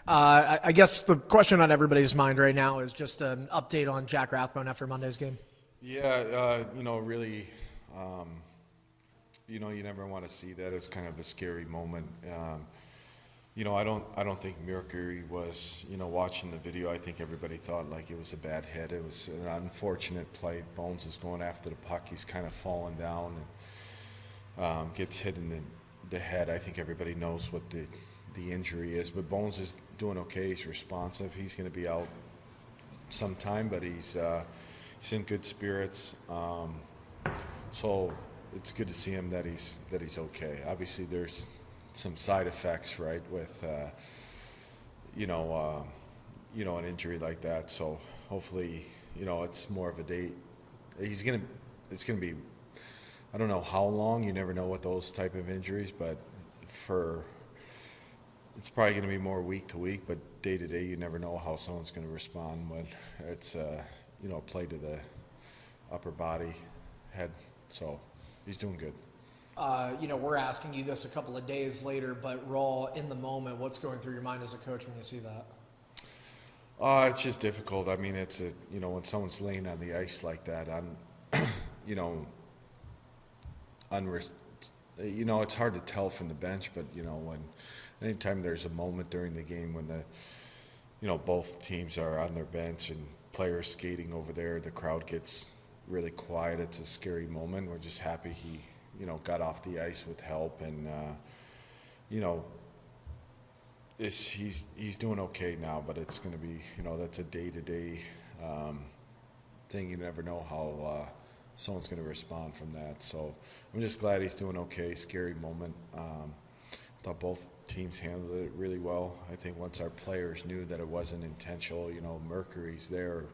I guess the question on everybody's mind right now is just an update on Jack Rathbone after Monday's game. Yeah, really, um, you never want to see that. It's kind of a scary moment. I don't think Mercury was, watching the video. I think everybody thought like it was a bad hit. It was an unfortunate play. Bones is going after the puck. He's kind of falling down and gets hit in the head. I think everybody knows what the injury is, but Bones is doing okay. He's responsive. He's going to be out sometime, but he's in good spirits. So it's good to see him that he's okay. Obviously, there's some side effects, right, with an injury like that. So hopefully, it's more of a day. It's gonna be. I don't know how long. You never know with those type of injuries, but it's probably going to be more week to week. But day to day, you never know how someone's going to respond when it's play to the upper body, head. So he's doing good. We're asking you this a couple of days later, but raw in the moment, what's going through your mind as a coach when you see that? It's just difficult. I mean, when someone's laying on the ice like that, it's hard to tell from the bench, but anytime there's a moment during the game when both teams are on their bench and players skating over there, the crowd gets really quiet. It's a scary moment. We're just happy he, got off the ice with help, and he's doing okay now. But it's going to be, that's a day-to-day thing. You never know how someone's going to respond from that. So I'm just glad he's doing okay. Scary moment. Thought both teams handled it really well. I think once our players knew that it wasn't intentional, Mercury's there.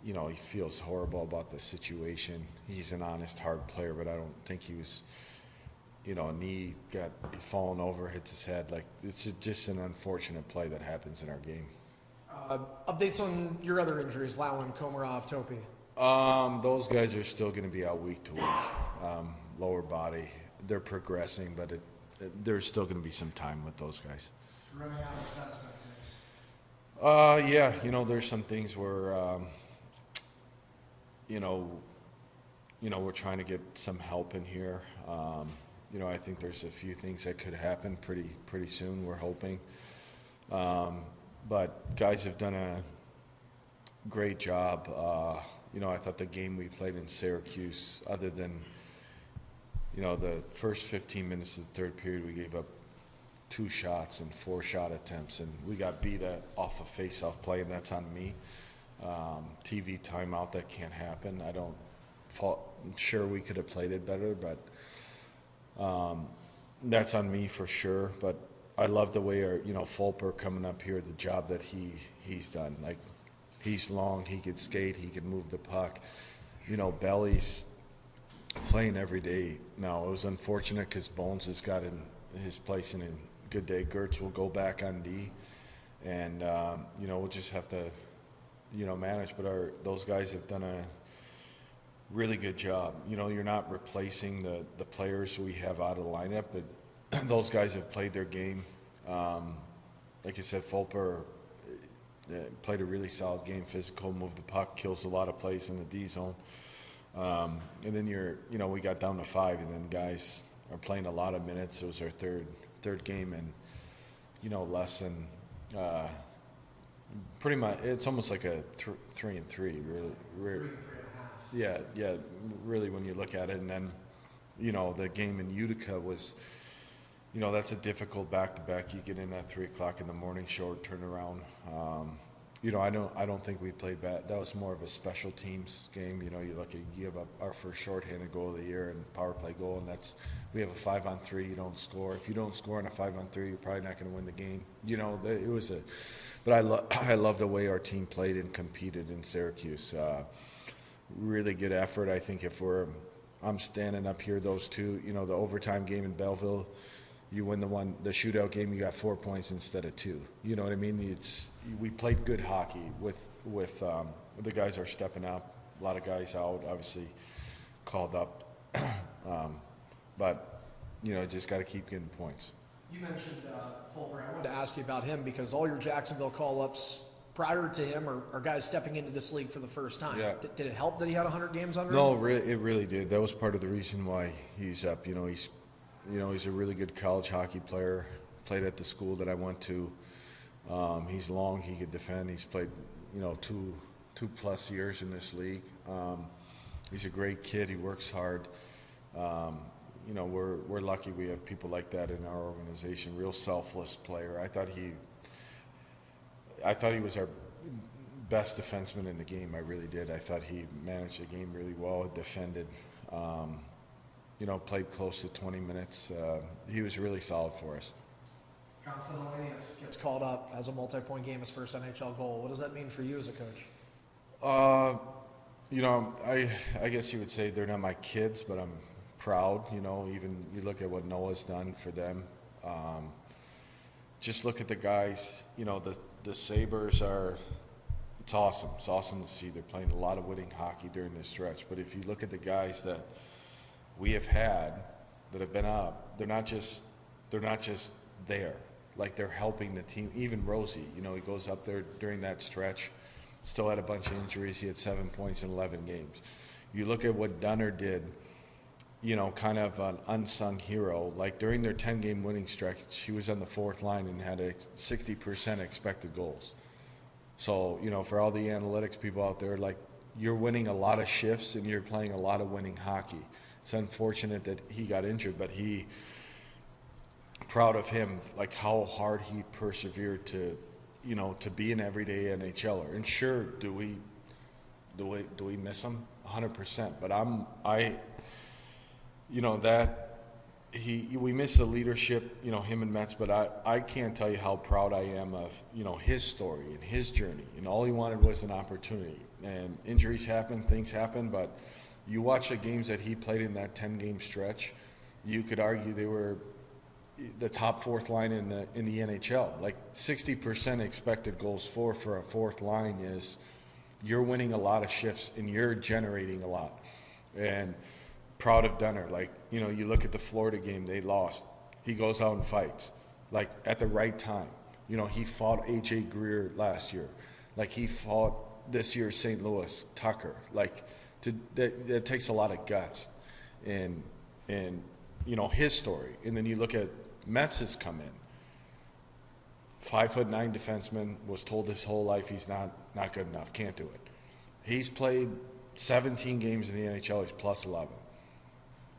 He feels horrible about the situation. He's an honest, hard player, but I don't think he was, a knee got fallen over, hits his head. Like, it's just an unfortunate play that happens in our game. Updates on your other injuries, Leone, Komarov, Topi. Those guys are still going to be out week to week. Lower body, they're progressing, but there's still going to be some time with those guys. Running out of defense, Yeah, there's some things where, we're trying to get some help in here. I think there's a few things that could happen pretty soon. We're hoping, but guys have done a great job. I thought the game we played in Syracuse, other than the first 15 minutes of the third period, we gave up 2 shots and 4 shot attempts, and we got beat off a face-off play, and that's on me. TV timeout, that can't happen. I'm sure we could have played it better, but that's on me for sure. But I love the way our, Fulper coming up here, the job that he's done. Like, he's long, he could skate, he could move the puck. Belly's playing every day now. It was unfortunate because Bones has got in his place in a good day. Gertz will go back on D, and we'll just have to manage. But those guys have done a really good job. You're not replacing the players we have out of the lineup, but those guys have played their game. Like I said, Fulper played a really solid game, physical, moved the puck, kills a lot of plays in the D zone. And then we got down to 5, and then guys are playing a lot of minutes. It was our third game, and less than pretty much. It's almost like a 3-3, really. Yeah, really, when you look at it. And then, the game in Utica was, that's a difficult back-to-back. You get in at 3 o'clock in the morning, short turnaround. I don't think we played bad. That was more of a special teams game. You give up our first shorthanded goal of the year and power play goal, and we have a 5-on-3. You don't score. If you don't score on a 5-on-3, you're probably not going to win the game. It was but I love the way our team played and competed in Syracuse. Really good effort. I think I'm standing up here, those two, the overtime game in Belleville, you win the shootout game, you got 4 points instead of 2. You know what I mean? We played good hockey with the guys are stepping up. A lot of guys out, obviously called up, but just got to keep getting points. You mentioned Fulmer. I wanted to ask you about him because all your Jacksonville call-ups prior to him are guys stepping into this league for the first time. Yeah. Did it help that he had 100 games under him? No, it really did. That was part of the reason why he's up. He's a really good college hockey player. Played at the school that I went to. He's long. He could defend. He's played, 2+ years in this league. He's a great kid. He works hard. We're lucky we have people like that in our organization. Real selfless player. I thought he was our best defenseman in the game. I really did. I thought he managed the game really well. Defended. Played close to 20 minutes. He was really solid for us. Constantinius gets called up as a multi-point game, his first NHL goal. What does that mean for you as a coach? I guess you would say they're not my kids, but I'm proud. Even you look at what Noah's done for them. Just look at the guys. The Sabres are. It's awesome. It's awesome to see. They're playing a lot of winning hockey during this stretch. But if you look at the guys that we have had that have been up, they're not just there. Like they're helping the team. Even Rosie, he goes up there during that stretch, still had a bunch of injuries. He had 7 points in 11 games. You look at what Dunner did, kind of an unsung hero. Like during their 10-game winning stretch, he was on the fourth line and had a 60% expected goals. So, for all the analytics people out there, like you're winning a lot of shifts and you're playing a lot of winning hockey. It's unfortunate that he got injured, but proud of him, like how hard he persevered to be an everyday NHLer. And sure, do we miss him? 100%. But we miss the leadership, him and Mets. But I can't tell you how proud I am of his story and his journey. And all he wanted was an opportunity. And injuries happen, things happen, but you watch the games that he played in that 10-game stretch, you could argue they were the top fourth line in the NHL. Like 60% expected goals for a fourth line is you're winning a lot of shifts and you're generating a lot. And proud of Dunner. Like, you look at the Florida game, they lost. He goes out and fights, like at the right time. He fought A.J. Greer last year. Like he fought this year St. Louis, Tucker. Like that takes a lot of guts and his story. And then you look at Metz has come in. 5'9" defenseman, was told his whole life he's not good enough, can't do it. He's played 17 games in the NHL, he's plus 11.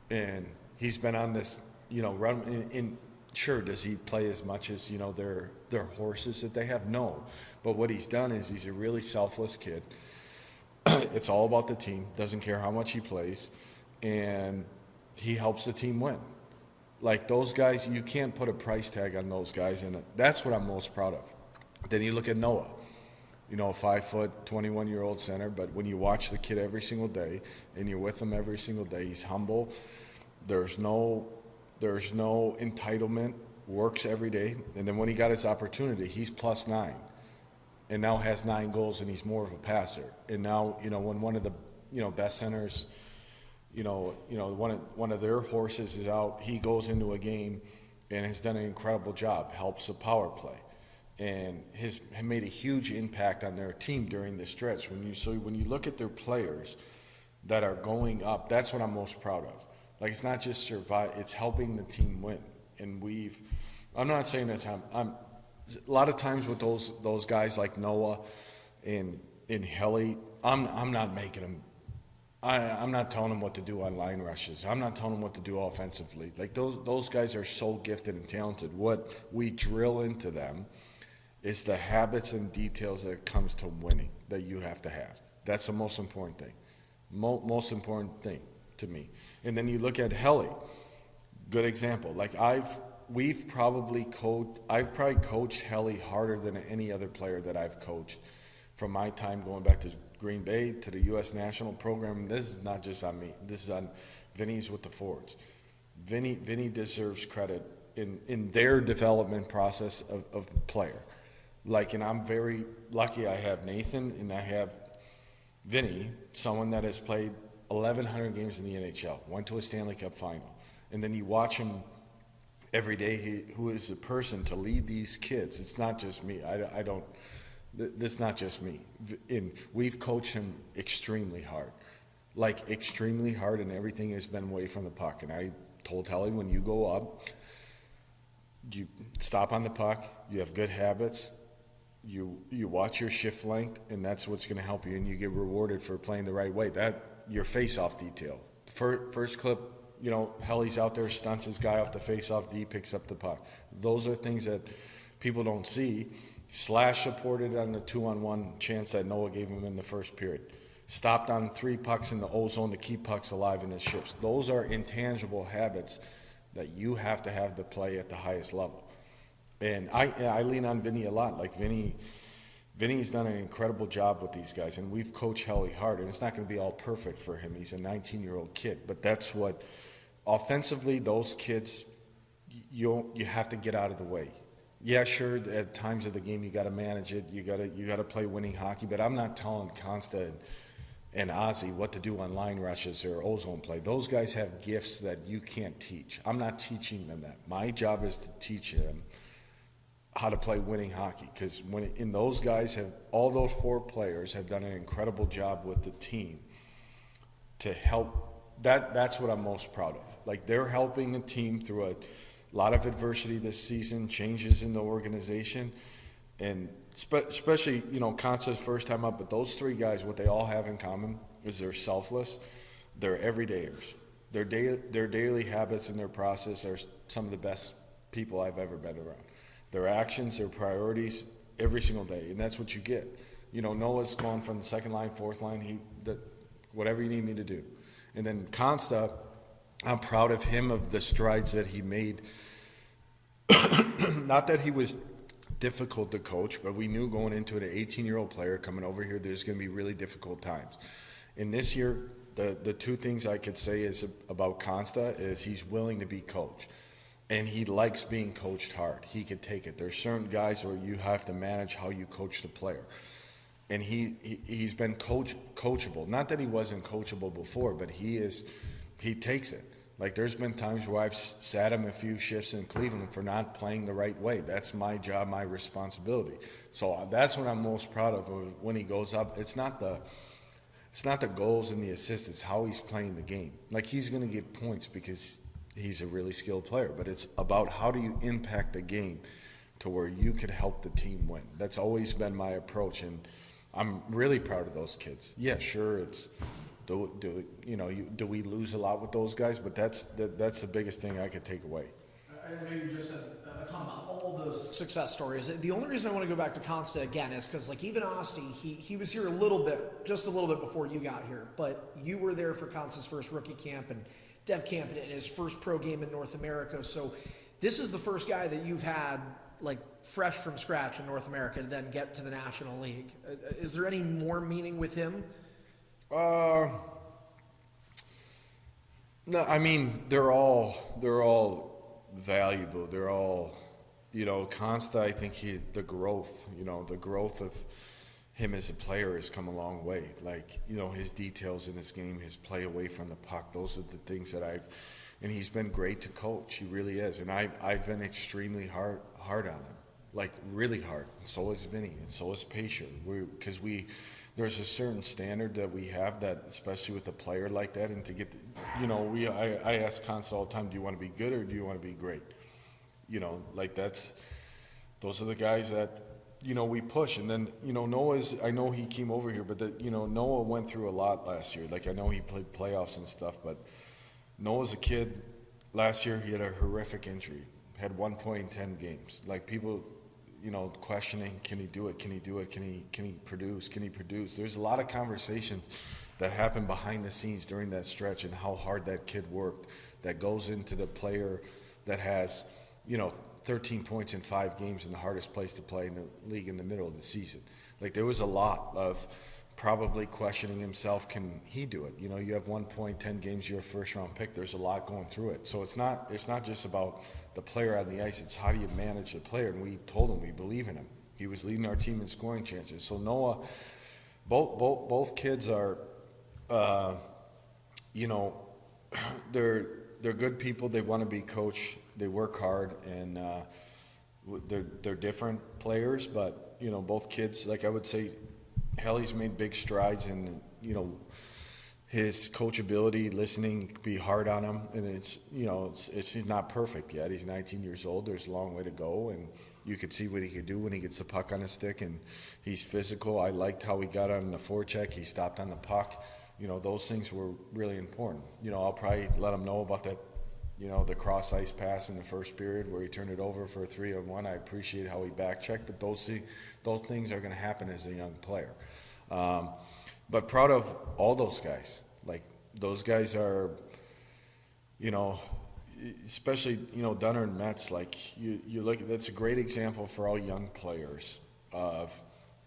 And he's been on this, run. Sure, does he play as much as, their horses that they have? No. But what he's done is he's a really selfless kid. It's all about the team, doesn't care how much he plays, and he helps the team win. Like those guys, you can't put a price tag on those guys, and that's what I'm most proud of. Then you look at Noah, a 5-foot, 21-year-old center, but when you watch the kid every single day and you're with him every single day, he's humble. There's no entitlement, works every day, and then when he got his opportunity, he's +9, and now has 9 goals, and he's more of a passer. And now, when one of the best centers, one of their horses is out, he goes into a game and has done an incredible job, helps the power play, and has made a huge impact on their team during this stretch. When you look at their players that are going up, that's what I'm most proud of. Like it's not just survive; it's helping the team win. And I'm not saying that I'm a lot of times with those guys like Noah and Helly, I'm not making them. I'm not telling them what to do on line rushes. I'm not telling them what to do offensively. Like those guys are so gifted and talented. What we drill into them is the habits and details that comes to winning that you have to have. That's the most important thing. Most important thing to me. And then you look at Helly, good example. Like I've probably coached Helly harder than any other player that I've coached from my time going back to Green Bay to the U.S. national program. This is not just on me. This is on Vinny's with the Fords. Vinny deserves credit in their development process of player. Like, and I'm very lucky I have Nathan and I have Vinny, someone that has played 1,100 games in the NHL, went to a Stanley Cup final. And then you watch him every day who is a person to lead these kids. It's not just me. This is not just me. And we've coached him extremely hard, like extremely hard, and everything has been away from the puck. And I told Helly, when you go up, you stop on the puck, you have good habits, you watch your shift length, and that's what's going to help you, and you get rewarded for playing the right way. That your face-off detail. First clip, Helly's out there, stunts his guy off the face-off D, picks up the puck. Those are things that people don't see. Slash supported on the 2-on-1 chance that Noah gave him in the first period. Stopped on 3 pucks in the O-zone to keep pucks alive in his shifts. Those are intangible habits that you have to have to play at the highest level. And I lean on Vinny a lot. Like Vinny's done an incredible job with these guys, and we've coached Helly hard, and it's not going to be all perfect for him. He's a 19-year-old kid, but that's what, offensively, those kids, you have to get out of the way. Yeah, sure, at times of the game you got to manage it. You got to play winning hockey, but I'm not telling Consta and Ozzy what to do on line rushes or ozone play. Those guys have gifts that you can't teach. I'm not teaching them that. My job is to teach them how to play winning hockey, because those guys all those 4 players have done an incredible job with the team to help. That's what I'm most proud of. Like, they're helping the team through a lot of adversity this season, changes in the organization, and especially, Consta's first time up, but those 3 guys, what they all have in common is they're selfless, they're everydayers. Their daily habits and their process are some of the best people I've ever been around. Their actions, their priorities, every single day, and that's what you get. Noah's gone from the second line, fourth line, whatever you need me to do. And then Consta, I'm proud of him, of the strides that he made. Not that he was difficult to coach, but we knew going into it, an 18-year-old player coming over here, there's going to be really difficult times. And this year, the 2 things I could say is about Consta is he's willing to be coached. And he likes being coached hard. He could take it. There's certain guys where you have to manage how you coach the player. And he's been coachable. Not that he wasn't coachable before, but he takes it. Like, there's been times where I've sat him a few shifts in Cleveland for not playing the right way. That's my job, my responsibility. So that's what I'm most proud of when he goes up. It's not the goals and the assists, it's how he's playing the game. Like, he's going to get points because he's a really skilled player, but it's about how do you impact the game to where you could help the team win. That's always been my approach, and I'm really proud of those kids. Yeah, sure, it's do we lose a lot with those guys, but that's the biggest thing I could take away. I know you just said a ton about all those success stories. The only reason I want to go back to Consta again is because, like, even Osti, he was here just a little bit before you got here, but you were there for Consta's first rookie camp and Dev camp and his first pro game in North America. So this is the first guy that you've had, like, fresh from scratch in North America to then get to the National League. Is there any more meaning with him? No, I mean, they're all valuable. They're all, Consta, I think the growth of him as a player has come a long way. Like, his details in his game, his play away from the puck, those are the things that and he's been great to coach. He really is. And I've been extremely hard on him, like, really hard. And so is Vinny, and so is Pacer. Because there's a certain standard that we have, that especially with a player like that, and to get, I ask Consta all the time, do you want to be good or do you want to be great? Those are the guys that, we push. And then, I know he came over here, but Noah went through a lot last year. Like, I know he played playoffs and stuff, but Noah's a kid. Last year, he had a horrific injury, had 1 point in 10 games. Like, people, questioning, can he do it? Can he do it? Can he produce? Can he produce? There's a lot of conversations that happen behind the scenes during that stretch, and how hard that kid worked, that goes into the player that has, 13 points in 5 games in the hardest place to play in the league in the middle of the season. Like, there was a lot of probably questioning himself, can he do it? You have 1 point, 10 games, you're a first-round pick. There's a lot going through it. So it's not just about the player on the ice. It's how do you manage the player, and we told him we believe in him. He was leading our team in scoring chances. So Noah, both kids are, they're good people. They want to be coached they work hard, and they're different players, but both kids, like I would say, Helly's made big strides, and his coachability, listening, be hard on him, and he's not perfect yet. He's 19 years old. There's a long way to go, and you could see what he could do when he gets the puck on his stick, and he's physical. I liked how he got on the forecheck. He stopped on the puck. Those things were really important. I'll probably let him know about that. The cross ice pass in the first period where he turned it over for a 3-on-1. I appreciate how he back checked, but those things are going to happen as a young player. But proud of all those guys. Like, those guys are, especially, Dunner and Metz, like, you look, that's a great example for all young players of,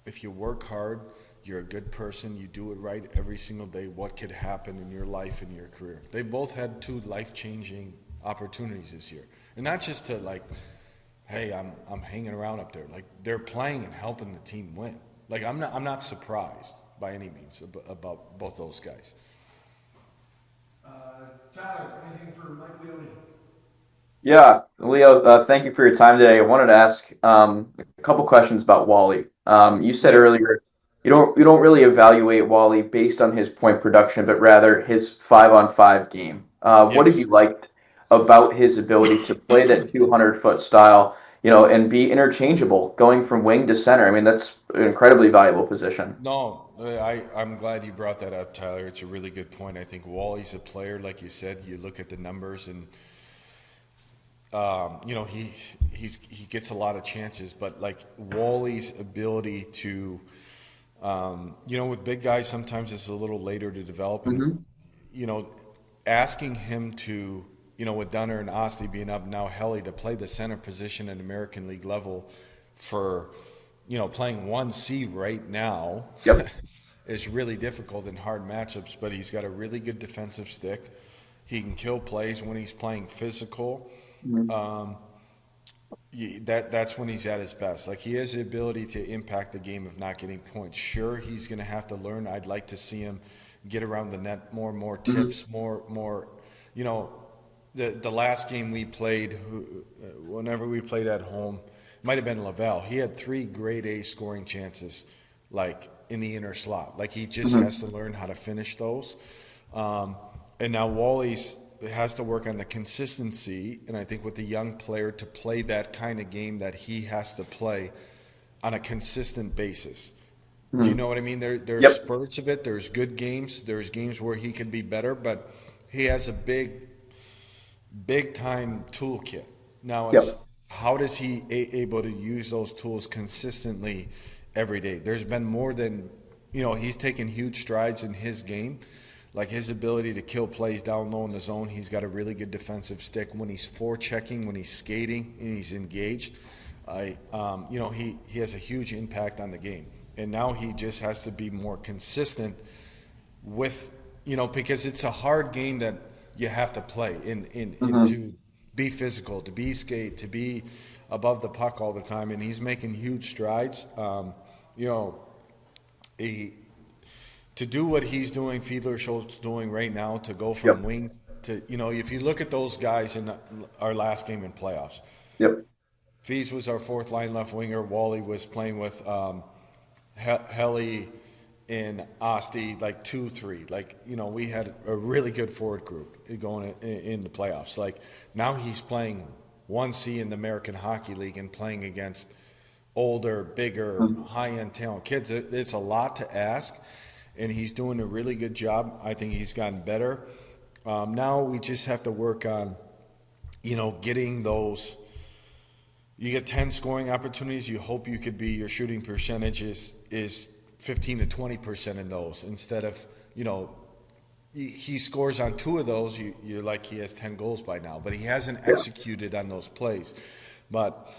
if you work hard, you're a good person, you do it right every single day, what could happen in your life and your career. They've both had 2 life-changing opportunities this year. And not just to, like, hey, I'm hanging around up there. Like, they're playing and helping the team win. Like, I'm not surprised by any means about both those guys. Tyler, anything for Mike Leone? Yeah, Leo, thank you for your time today. I wanted to ask a couple questions about Wally. You said earlier you don't really evaluate Wally based on his point production, but rather his 5-on-5 game. What did you Yes. like about his ability to play that 200-foot style, and be interchangeable going from wing to center? I mean, that's an incredibly valuable position. No, I'm glad you brought that up, Tyler. It's a really good point. I think Wally's a player, like you said. You look at the numbers, and he gets a lot of chances. But like Wally's ability to, with big guys, sometimes it's a little later to develop, and Mm-hmm. asking him to, with Dunner and Osti being up now, Helly to play the center position at American League level for, playing 1C right now Yep. is really difficult in hard matchups, but he's got a really good defensive stick. He can kill plays when he's playing physical. Mhm. That's when he's at his best. Like, he has the ability to impact the game of not getting points. Sure, he's going to have to learn. I'd like to see him get around the net more tips, more. The last game we played, whenever we played at home, it might have been Laval. He had 3 grade A scoring chances, like in the inner slot. Like, he just has to learn how to finish those. And now Wally's has to work on the consistency, and I think with the young player to play that kind of game that he has to play on a consistent basis. Do you know what I mean? There's Yep. spurts of it. There's good games. There's games where he can be better, but he has a big time toolkit. Now it's Yep. how does he able to use those tools consistently every day? There's been more than, he's taken huge strides in his game. Like, his ability to kill plays down low in the zone. He's got a really good defensive stick when he's forechecking, when he's skating, and he's engaged. He has a huge impact on the game. And now he just has to be more consistent with, because it's a hard game that you have to play in to be physical, to be skate, to be above the puck all the time. And he's making huge strides. He, to do what he's doing, Fiedler Schultz doing right now, to go from Yep. wing to, if you look at those guys in our last game in playoffs, Yep. Fees was our 4th line left winger. Wally was playing with Helly and Osti, like 2-3. Like, we had a really good forward group going in the playoffs. Like, now he's playing 1C in the American Hockey League and playing against older, bigger, high-end talent kids. It's a lot to ask, and he's doing a really good job. I think he's gotten better. Now we just have to work on, getting those. You get 10 scoring opportunities. You hope you could be, your shooting percentage is 15 to 20% in those, instead of, he scores on 2 of those. You're like, he has 10 goals by now, but he hasn't executed on those plays. But,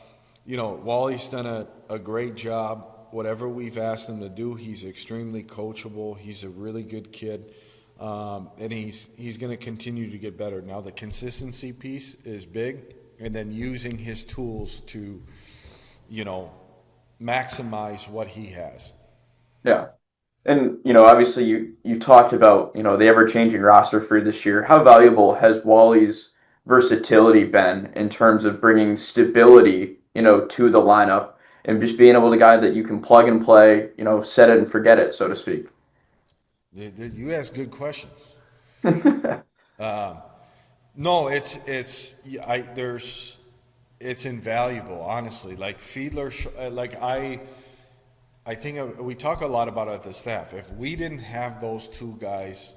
Wally's done a great job. Whatever we've asked him to do, he's extremely coachable. He's a really good kid. And he's going to continue to get better. Now, the consistency piece is big, and then using his tools to, maximize what he has. Yeah. And, obviously you talked about, the ever-changing roster for this year. How valuable has Wally's versatility been in terms of bringing stability, to the lineup and just being able to guy that you can plug and play, set it and forget it, so to speak? You ask good questions. Um, no, it's invaluable, honestly. Like Fiedler, I think we talk a lot about it at the staff. If we didn't have those two guys,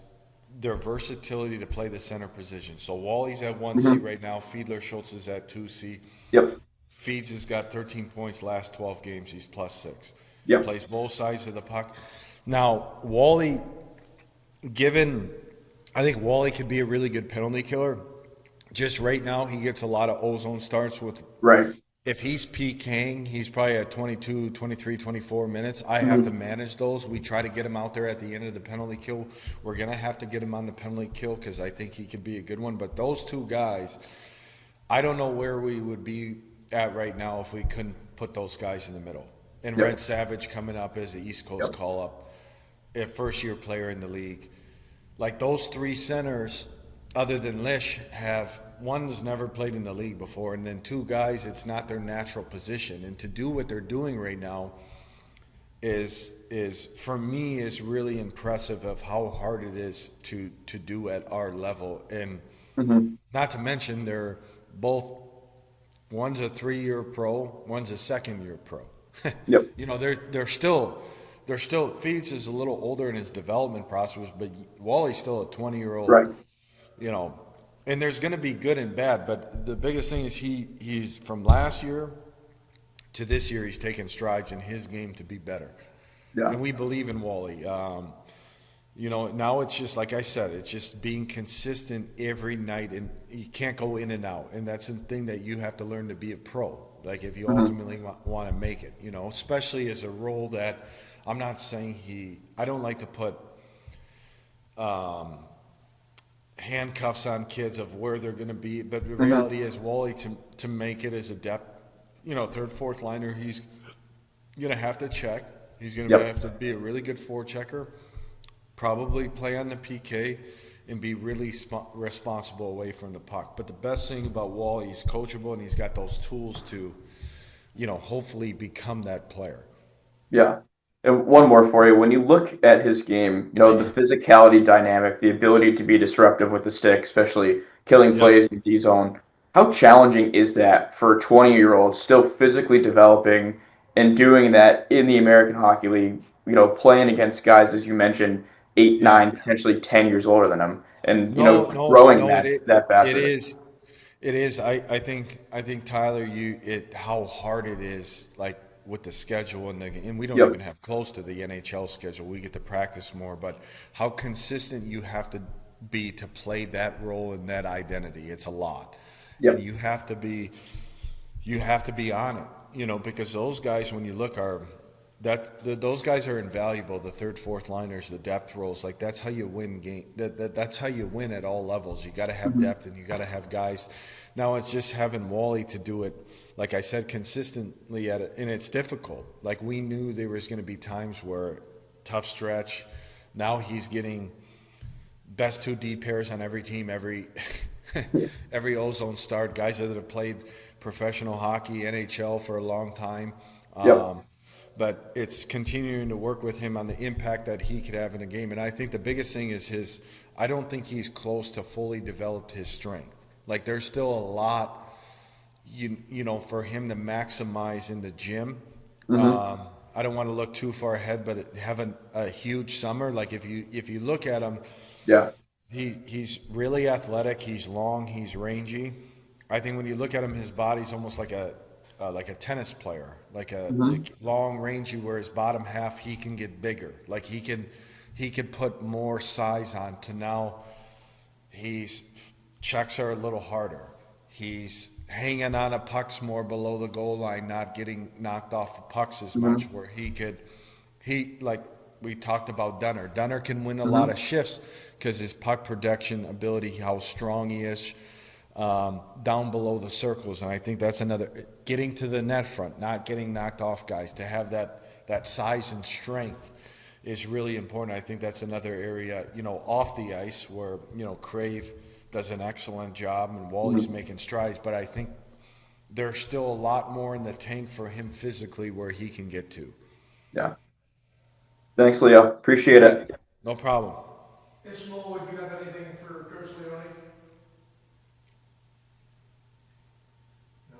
their versatility to play the center position. So Wally's at 1C Mhm. right now. Fiedler Schultz is at 2C. Yep. Feeds has got 13 points last 12 games. He's +6. Yep. Plays both sides of the puck. Now, Wally, I think Wally could be a really good penalty killer. Just right now, he gets a lot of ozone starts with. Right. If he's PKing, he's probably at 22, 23, 24 minutes. I have to Mhm. manage those. We try to get him out there at the end of the penalty kill. We're going to have to get him on the penalty kill because I think he could be a good one. But those two guys, I don't know where we would be at right now if we couldn't put those guys in the middle. And Yep. Red Savage coming up as the East Coast Yep. call-up, a first-year player in the league. Like those three centers, other than Lish, one's never played in the league before, and then two guys, it's not their natural position. And to do what they're doing right now is for me is really impressive of how hard it is to do at our level. And Mhm. not to mention they're both, one's a 3-year pro, one's a second-year pro. Yep. They're still Feeds is a little older in his development process, but Wally's still a 20-year-old. Right. You know, and there's going to be good and bad, but the biggest thing is he's from last year to this year, he's taken strides in his game to be better. Yeah. And we believe in Wally. Now it's just, like I said, it's just being consistent every night, and you can't go in and out. And that's the thing that you have to learn to be a pro. Like if you ultimately want to make it, especially as a role that I'm not saying I don't like to put handcuffs on kids of where they're going to be. But the reality is Wally, to make it as a depth, third, fourth liner, he's going to have to check. He's going to have to be a really good forechecker, probably play on the PK, and be really responsible away from the puck. But the best thing about Wally, he's coachable, and he's got those tools to, hopefully become that player. Yeah. And one more for you. When you look at his game, the physicality dynamic, the ability to be disruptive with the stick, especially killing Yep. plays in D zone, how challenging is that for a 20-year-old still physically developing and doing that in the American Hockey League, playing against guys, as you mentioned, 8, Yeah. 9, potentially 10 years older than him, and, No, no, growing no. that fast It of it. is. It is. I think Tyler, how hard it is, like with the schedule and we don't Yep. even have close to the NHL schedule. We get to practice more, but how consistent you have to be to play that role and that identity. It's a lot, and Yep. you have to be on it, because those guys, when you look, those guys are invaluable. The third, fourth liners, the depth roles, like that's how you win game. That's how you win at all levels. You got to have depth, and you got to have guys. Now it's just having Wally to do it, like I said, consistently at it, and it's difficult. Like we knew there was going to be times where tough stretch. Now he's getting best 2D pairs on every team, every ozone start. Guys that have played professional hockey, NHL for a long time. Yep. But it's continuing to work with him on the impact that he could have in a game. And I think the biggest thing is I don't think he's close to fully developed his strength. Like there's still a lot, for him to maximize in the gym. I don't want to look too far ahead, but having a huge summer, like if you look at him, Yeah. he's really athletic, he's long, he's rangy. I think when you look at him, his body's almost like a tennis player, like long rangy, where his bottom half he can get bigger. Like he can put more size on to now. Checks are a little harder. He's hanging on to pucks more below the goal line, not getting knocked off the pucks as much. Where like we talked about Dunner. Dunner can win a lot of shifts because his puck protection ability, how strong he is. Down below the circles, and I think that's another, getting to the net front, not getting knocked off guys, to have that size and strength is really important. I think that's another area, off the ice where, Crave does an excellent job, and Wally's making strides. But I think there's still a lot more in the tank for him physically where he can get to. Yeah. Thanks, Leo. Appreciate it. No problem. Ishmael, would you have anything for Coach Leone? No?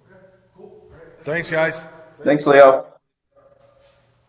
Okay, cool. All right. Thanks, guys. Thanks, Leo.